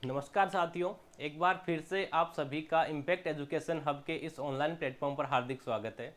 नमस्कार साथियों, एक बार फिर से आप सभी का इम्पैक्ट एजुकेशन हब के इस ऑनलाइन प्लेटफॉर्म पर हार्दिक स्वागत है।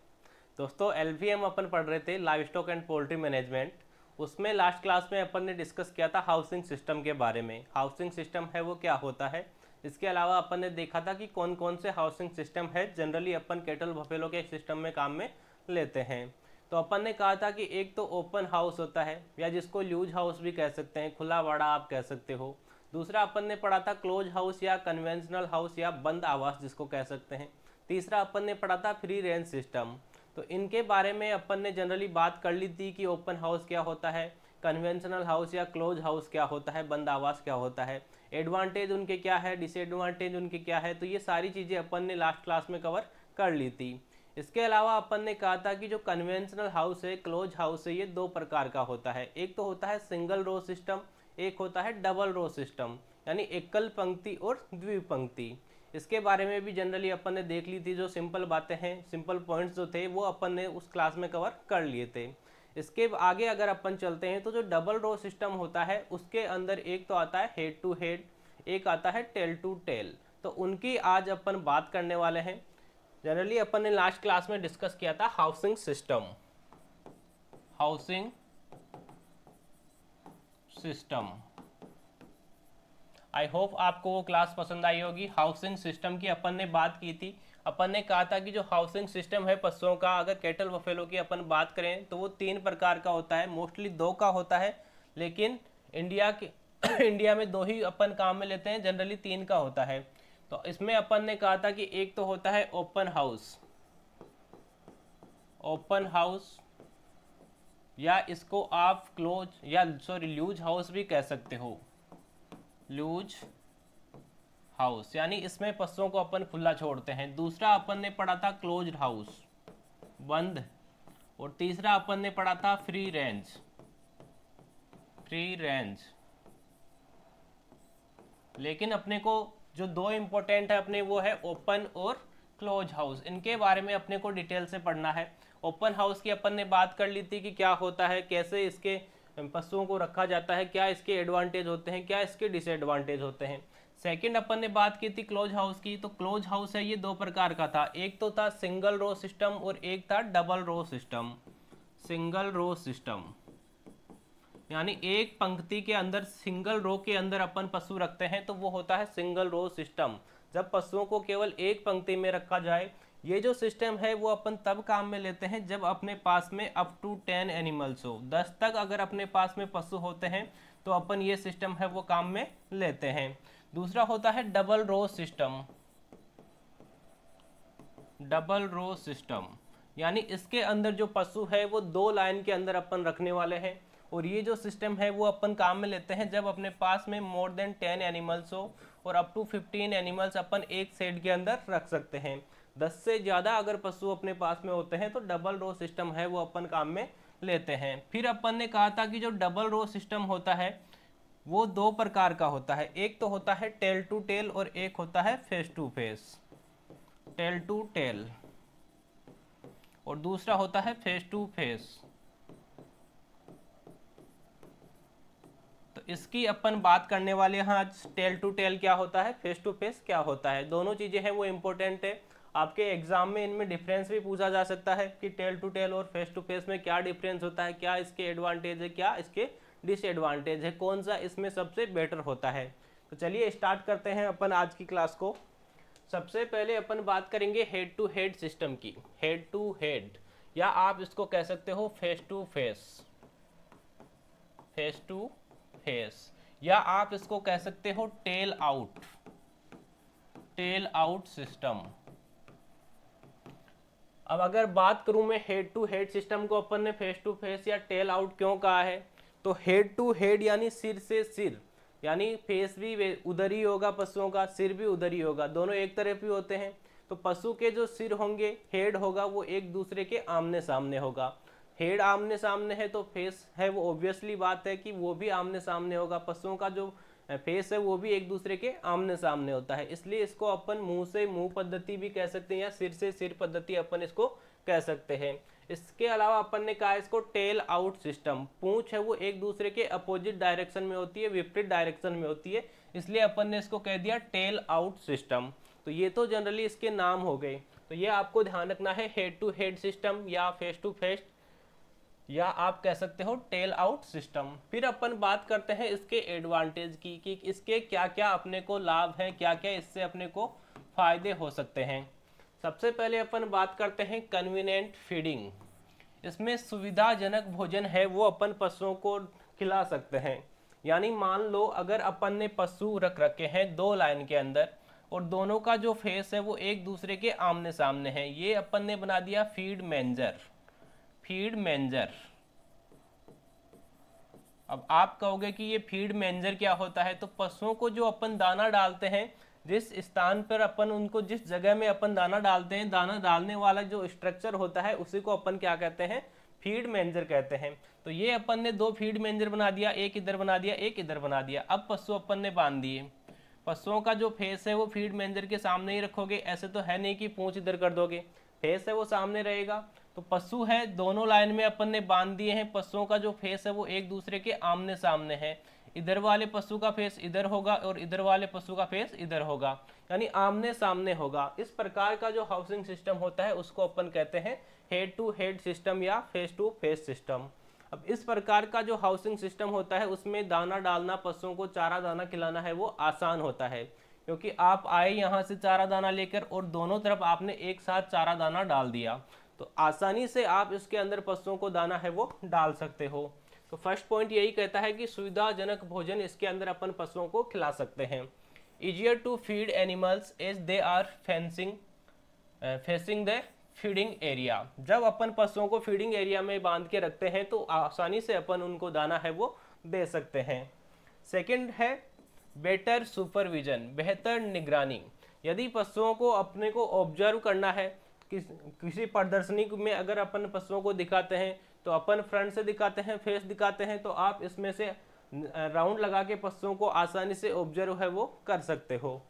दोस्तों, एलवीएम अपन पढ़ रहे थे live stock and poultry management. उसमें लास्ट क्लास में अपन ने डिस्कस किया था हाउसिंग सिस्टम के बारे में। हाउसिंग सिस्टम है वो क्या होता है, इसके अलावा अपन ने देखा था कि कौन कौन से हाउसिंग सिस्टम है जनरली अपन कैटल बफेलो के सिस्टम में काम में लेते हैं। तो अपन ने कहा था कि एक तो ओपन हाउस होता है, या जिसको ल्यूज हाउस भी कह सकते हैं, खुला वाड़ा आप कह सकते हो। दूसरा अपन ने पढ़ा था क्लोज हाउस या कन्वेंशनल हाउस या बंद आवास जिसको कह सकते हैं। तीसरा अपन ने पढ़ा था फ्री रेंज सिस्टम। तो इनके बारे में अपन ने जनरली बात कर ली थी कि ओपन हाउस क्या होता है, कन्वेंशनल हाउस या क्लोज हाउस क्या होता है, बंद आवास क्या होता है, एडवांटेज उनके क्या है, डिसएडवांटेज उनके क्या है। तो ये सारी चीज़ें अपन ने लास्ट क्लास में कवर कर ली थी। इसके अलावा अपन ने कहा था कि जो कन्वेंशनल हाउस है, क्लोज हाउस है, ये दो प्रकार का होता है। एक तो होता है सिंगल रो सिस्टम, एक होता है डबल रो सिस्टम, यानी एकल पंक्ति और द्विपंक्ति। इसके बारे में भी जनरली अपन ने देख ली थी। जो सिंपल बातें हैं, सिंपल पॉइंट्स जो थे वो अपन ने उस क्लास में कवर कर लिए थे। इसके आगे अगर अपन चलते हैं तो जो डबल रो सिस्टम होता है उसके अंदर एक तो आता है हेड टू हेड, एक आता है टेल टू टेल। तो उनकी आज अपन बात करने वाले हैं। जनरली अपन ने लास्ट क्लास में डिस्कस किया था housing system. Housing system, I hope आपको वो क्लास पसंद आई होगी। हाउसिंग सिस्टम की अपन ने बात की थी। अपन ने कहा था कि जो हाउसिंग सिस्टम है पशुओं का, अगर कैटल बफेलो की अपन बात करें तो वो तीन प्रकार का होता है, मोस्टली दो का होता है। लेकिन इंडिया के इंडिया में दो ही अपन काम में लेते हैं, जनरली तीन का होता है। तो इसमें अपन ने कहा था कि एक तो होता है ओपन हाउस, ओपन हाउस या इसको आप क्लोज या ल्यूज हाउस भी कह सकते हो। लूज हाउस यानी इसमें पशुओं को अपन खुला छोड़ते हैं। दूसरा अपन ने पढ़ा था क्लोज्ड हाउस, बंद। और तीसरा अपन ने पढ़ा था फ्री रेंज, फ्री रेंज। लेकिन अपने को जो दो इंपॉर्टेंट है अपने, वो है ओपन और क्लोज हाउस। इनके बारे में अपने को डिटेल से पढ़ना है। ओपन हाउस की अपन ने बात कर ली थी कि क्या होता है, कैसे इसके पशुओं को रखा जाता है, क्या इसके एडवांटेज होते हैं, क्या इसके डिसएडवांटेज होते हैं। सेकंड अपन ने बात की थी क्लोज हाउस की। तो क्लोज हाउस है ये दो प्रकार का था, एक तो था सिंगल रो सिस्टम और एक था double row system. Single row system यानी एक पंक्ति के अंदर, सिंगल रो के अंदर अपन पशु रखते हैं तो वो होता है सिंगल रो सिस्टम। जब पशुओं को केवल एक पंक्ति में रखा जाए, ये जो सिस्टम है वो अपन तब काम में लेते हैं जब अपने पास में अप टू 10 एनिमल्स हो। 10 तक अगर अपने पास में पशु होते हैं तो अपन ये सिस्टम है वो काम में लेते हैं। दूसरा होता है double row system. Double row system यानी इसके अंदर जो पशु है वो दो लाइन के अंदर अपन रखने वाले हैं। और ये जो सिस्टम है वो अपन काम में लेते हैं जब अपने पास में मोर देन 10 एनिमल्स हो, और अप टू 15 एनिमल्स अपन एक सेट के अंदर रख सकते हैं। 10 से ज़्यादा अगर पशु अपने पास में होते हैं तो डबल रो सिस्टम है वो अपन काम में लेते हैं। फिर अपन ने कहा था कि जो डबल रो सिस्टम होता है वो दो प्रकार का होता है, एक तो होता है टेल टू टेल और एक होता है face to face. Tail to tail और दूसरा होता है फेस टू फेस। तो इसकी अपन बात करने वाले हैं आज। टेल टू टेल क्या होता है, फेस टू फेस क्या होता है, दोनों चीज़ें हैं वो इम्पोर्टेंट है। आपके एग्जाम में इनमें डिफरेंस भी पूछा जा सकता है कि टेल टू टेल और फेस टू फेस में क्या डिफरेंस होता है, क्या इसके एडवांटेज है, क्या इसके डिसएडवांटेज है, कौन सा इसमें सबसे बेटर होता है। तो चलिए स्टार्ट करते हैं अपन आज की क्लास को। सबसे पहले अपन बात करेंगे हेड टू हेड सिस्टम की। हेड टू हेड या आप इसको कह सकते हो face to face, face to face, या आप इसको कह सकते हो tail out, tail out system. अब अगर बात करूं मैं हेड टू हेड सिस्टम को अपन ने फेस टू फेस या टेल आउट क्यों कहा है, तो हेड टू हेड यानी सिर से सिर, यानी फेस भी उधर ही होगा पशुओं का, सिर भी उधर ही होगा, दोनों एक तरफ ही होते हैं। तो पशु के जो सिर होंगे, हेड होगा, वो एक दूसरे के आमने सामने होगा। हेड आमने सामने है तो फेस है वो ऑब्वियसली बात है कि वो भी आमने सामने होगा। पशुओं का जो फेस है वो भी एक दूसरे के आमने सामने होता है, इसलिए इसको अपन मुंह से मुंह पद्धति भी कह सकते हैं या सिर से सिर पद्धति अपन इसको कह सकते हैं। इसके अलावा अपन ने कहा इसको टेल आउट सिस्टम। पूंछ है वो एक दूसरे के अपोजिट डायरेक्शन में होती है, विपरीत डायरेक्शन में होती है, इसलिए अपन ने इसको कह दिया टेल आउट सिस्टम। तो ये तो जनरली इसके नाम हो गए। तो ये आपको ध्यान रखना है, हेड टू हेड सिस्टम या फेस टू फेस, या आप कह सकते हो टेल आउट सिस्टम। फिर अपन बात करते हैं इसके एडवांटेज की कि इसके क्या क्या अपने को लाभ हैं, क्या क्या इससे अपने को फायदे हो सकते हैं। सबसे पहले अपन बात करते हैं कन्वीनियंट फीडिंग। इसमें सुविधाजनक भोजन है वो अपन पशुओं को खिला सकते हैं। यानी मान लो अगर अपन ने पशु रख रखे हैं 2 लाइन के अंदर और दोनों का जो फेस है वो एक दूसरे के आमने सामने है, ये अपन ने बना दिया फीड मेंजर। फीड मेंजर। अब आप कहोगे कि ये फीड मेंजर क्या होता है, तो पशुओं को जो अपन दाना डालते हैं, जिस स्थान पर अपन उनको, जिस जगह में अपन दाना डालते हैं, दाना डालने वाला जो स्ट्रक्चर होता है उसी को अपन क्या कहते हैं, फीड मेंजर कहते हैं। तो ये अपन ने 2 फीड मेंजर बना दिया, एक इधर बना दिया, एक इधर बना दिया। अब पशु अपन ने बांध दिए, पशुओं का जो फेस है वो फीड मेंजर के सामने ही रखोगे, ऐसे तो है नहीं कि पूंछ इधर कर दोगे, फेस है वो सामने रहेगा। तो पशु है दोनों लाइन में अपन ने बांध दिए हैं, पशुओं का जो फेस है वो एक दूसरे के आमने सामने है। इधर वाले पशु का फेस इधर होगा और इधर वाले पशु का फेस इधर होगा, यानी आमने सामने होगा। इस प्रकार का जो हाउसिंग सिस्टम होता है उसको अपन कहते हैं हेड टू हेड सिस्टम या फेस टू फेस सिस्टम। अब इस प्रकार का जो हाउसिंग सिस्टम होता है उसमें दाना डालना, पशुओं को चारा दाना खिलाना है वो आसान होता है, क्योंकि आप आए यहाँ से चारा दाना लेकर और दोनों तरफ आपने एक साथ चारा दाना डाल दिया, तो आसानी से आप इसके अंदर पशुओं को दाना है वो डाल सकते हो। तो फर्स्ट पॉइंट यही कहता है कि सुविधाजनक भोजन इसके अंदर अपन पशुओं को खिला सकते हैं। Easier to feed animals as they are facing the feeding area. जब अपन पशुओं को फीडिंग एरिया में बांध के रखते हैं तो आसानी से अपन उनको दाना है वो दे सकते हैं। सेकंड है बेटर सुपरविजन, बेहतर निगरानी। यदि पशुओं को अपने को ऑब्जर्व करना है, किसी प्रदर्शनी में अगर अपन पशुओं को दिखाते हैं तो अपन फ्रंट से दिखाते हैं, फेस दिखाते हैं, तो आप इसमें से राउंड लगा के पशुओं को आसानी से ऑब्जर्व है वो कर सकते हो।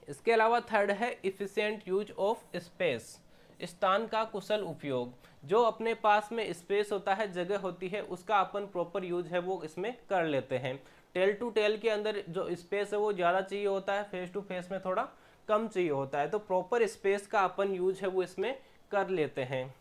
इसके अलावा थर्ड है इफिशिएंट यूज ऑफ स्पेस, स्थान का कुशल उपयोग। जो अपने पास में स्पेस होता है, जगह होती है, उसका अपन प्रॉपर यूज है वो इसमें कर लेते हैं। टेल टू टेल के अंदर जो स्पेस है वो ज़्यादा चाहिए होता है, फेस टू फेस में थोड़ा कम चाहिए होता है, तो प्रॉपर स्पेस का अपन यूज है वो इसमें कर लेते हैं।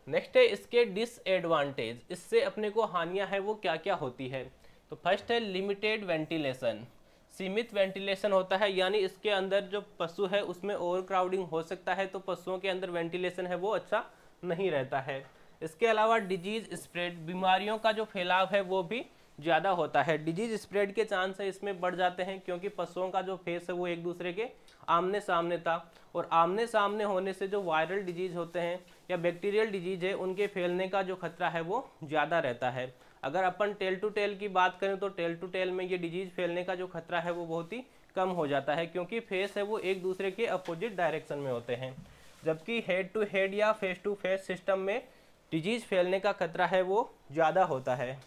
नेक्स्ट है इसके डिसएडवांटेज, इससे अपने को हानियां है वो क्या क्या होती है। तो फर्स्ट है लिमिटेड वेंटिलेशन, सीमित वेंटिलेशन होता है, यानी इसके अंदर जो पशु है उसमें ओवर क्राउडिंग हो सकता है, तो पशुओं के अंदर वेंटिलेशन है वो अच्छा नहीं रहता है। इसके अलावा डिजीज स्प्रेड, बीमारियों का जो फैलाव है वो भी ज़्यादा होता है, डिजीज स्प्रेड के चांस है इसमें बढ़ जाते हैं, क्योंकि पशुओं का जो फेस है वो एक दूसरे के आमने सामने था, और आमने सामने होने से जो वायरल डिजीज होते हैं या बैक्टीरियल डिजीज है उनके फैलने का जो खतरा है वो ज़्यादा रहता है। अगर अपन टेल टू टेल की बात करें तो टेल टू टेल में ये डिजीज फैलने का जो खतरा है वो बहुत ही कम हो जाता है, क्योंकि फेस है वो एक दूसरे के अपोजिट डायरेक्शन में होते हैं, जबकि हेड टू हेड या फेस टू फेस सिस्टम में डिजीज फैलने का खतरा है वो ज़्यादा होता है।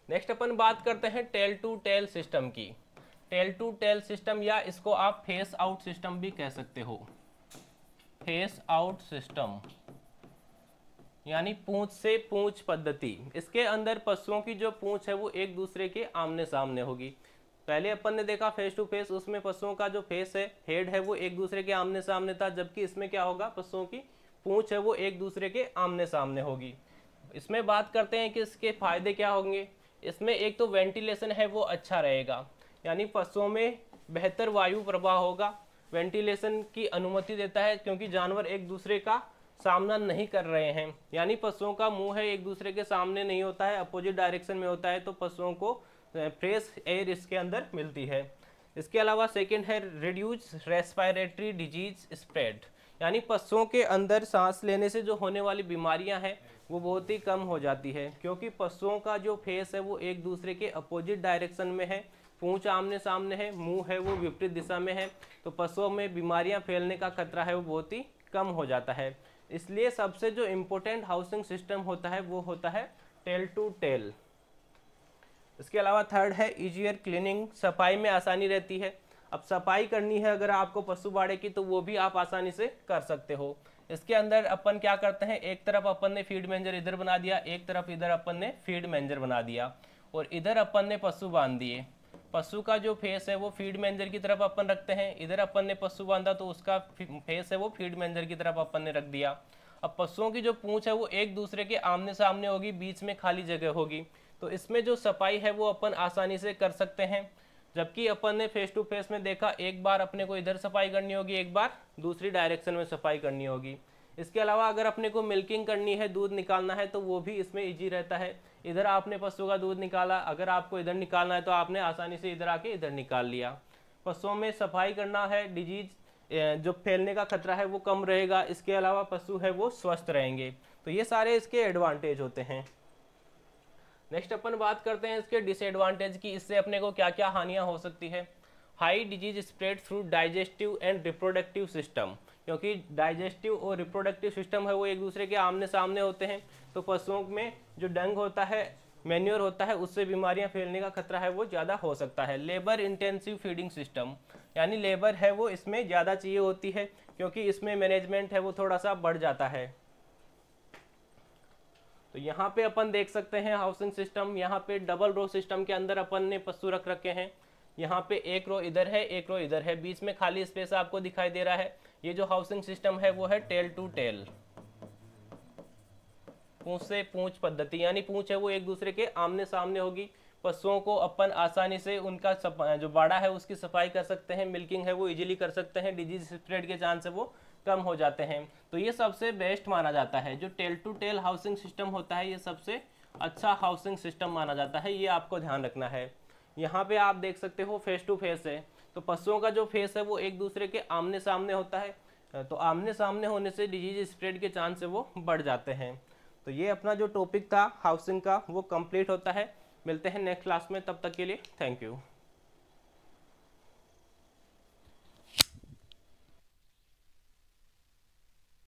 नेक्स्ट अपन बात करते हैं टेल टू टेल सिस्टम की। टेल टू टेल सिस्टम, या इसको आप फेस आउट सिस्टम भी कह सकते हो, फेस आउट सिस्टम यानी पूंछ से पूंछ पद्धति। इसके अंदर पशुओं की जो पूंछ है वो एक दूसरे के आमने सामने होगी। पहले अपन ने देखा फेस टू फेस, उसमें पशुओं का जो फेस है, हेड है वो एक दूसरे के आमने सामने था, जबकि इसमें क्या होगा, पशुओं की पूंछ है वो एक दूसरे के आमने सामने होगी। इसमें बात करते हैं कि इसके फायदे क्या होंगे। इसमें एक तो वेंटिलेशन है वो अच्छा रहेगा, यानी पशुओं में बेहतर वायु प्रवाह होगा, वेंटिलेशन की अनुमति देता है, क्योंकि जानवर एक दूसरे का सामना नहीं कर रहे हैं, यानी पशुओं का मुंह है एक दूसरे के सामने नहीं होता है, अपोजिट डायरेक्शन में होता है, तो पशुओं को फ्रेश एयर इसके अंदर मिलती है। इसके अलावा सेकंड है रिड्यूस रेस्पिरेटरी डिजीज स्प्रेड, यानी पशुओं के अंदर सांस लेने से जो होने वाली बीमारियां हैं वो बहुत ही कम हो जाती है, क्योंकि पशुओं का जो फेस है वो एक दूसरे के अपोजिट डायरेक्शन में है, पूंछ आमने सामने है, मुंह है वो विपरीत दिशा में है, तो पशुओं में बीमारियां फैलने का खतरा है वो बहुत ही कम हो जाता है। इसलिए सबसे जो इम्पोर्टेंट हाउसिंग सिस्टम होता है वो होता है टेल टू टेल। इसके अलावा थर्ड है ईजियर क्लीनिंग, सफाई में आसानी रहती है। अब सफाई करनी है अगर आपको पशु बाड़े की, तो वो भी आप आसानी से कर सकते हो। इसके अंदर अपन क्या करते हैं, एक तरफ अपन ने फीड मेंजर इधर बना दिया, एक तरफ इधर अपन ने फीड मेंजर बना दिया, और इधर अपन ने पशु बांध दिए। पशु का जो फेस है वो फीड मेंजर की तरफ अपन रखते हैं, इधर अपन ने पशु बांधा तो उसका फेस है वो फीड मेंजर की तरफ अपन ने रख दिया। अब पशुओं की जो पूंछ है वो एक दूसरे के आमने सामने होगी, बीच में खाली जगह होगी, तो इसमें जो सफाई है वो अपन आसानी से कर सकते हैं। जबकि अपन ने फेस टू फेस में देखा, एक बार अपने को इधर सफाई करनी होगी, एक बार दूसरी डायरेक्शन में सफाई करनी होगी। इसके अलावा अगर अपने को मिल्किंग करनी है, दूध निकालना है, तो वो भी इसमें इजी रहता है। इधर आपने पशु का दूध निकाला, अगर आपको इधर निकालना है तो आपने आसानी से इधर आके इधर निकाल लिया। पशुओं में सफाई करना है, डिजीज जो फैलने का खतरा है वो कम रहेगा। इसके अलावा पशु है वो स्वस्थ रहेंगे। तो ये सारे इसके एडवांटेज होते हैं। नेक्स्ट अपन बात करते हैं इसके डिसएडवांटेज की, इससे अपने को क्या क्या हानियां हो सकती है। High disease spread through digestive and reproductive system, क्योंकि डाइजेस्टिव और रिप्रोडक्टिव सिस्टम है वो एक दूसरे के आमने सामने होते हैं, तो पशुओं में जो डंग होता है, मैन्योर होता है, उससे बीमारियां फैलने का खतरा है वो ज़्यादा हो सकता है। लेबर इंटेंसिव फीडिंग सिस्टम, यानी लेबर है वो इसमें ज़्यादा चाहिए होती है, क्योंकि इसमें मैनेजमेंट है वो थोड़ा सा बढ़ जाता है। तो यहाँ पे अपन देख सकते हैं हाउसिंग सिस्टम, यहाँ पे डबल रो सिस्टम के अंदर अपन ने पशु रख रखे हैं। यहाँ पे एक रो इधर है, एक रो इधर है, बीच में खाली स्पेस आपको दिखाई दे रहा है। ये जो हाउसिंग सिस्टम है वो है टेल टू टेल, पूंछ से पूंछ पद्धति, यानी पूंछ है वो एक दूसरे के आमने सामने होगी। पशुओं को अपन आसानी से उनका जो बाड़ा है उसकी सफाई कर सकते हैं, मिल्किंग है वो इजीली कर सकते हैं, डिजीज स्प्रेड के चांस है वो कम हो जाते हैं। तो ये सबसे बेस्ट माना जाता है, जो tail to tail housing system होता है ये सबसे अच्छा हाउसिंग सिस्टम माना जाता है, ये आपको ध्यान रखना है। यहाँ पे आप देख सकते हो फेस टू फेस है, तो पशुओं का जो फेस है वो एक दूसरे के आमने सामने होता है, तो आमने सामने होने से डिजीज स्प्रेड के चांस है वो बढ़ जाते हैं। तो ये अपना जो टॉपिक था हाउसिंग का वो कंप्लीट होता है। मिलते हैं नेक्स्ट क्लास में, तब तक के लिए थैंक यू।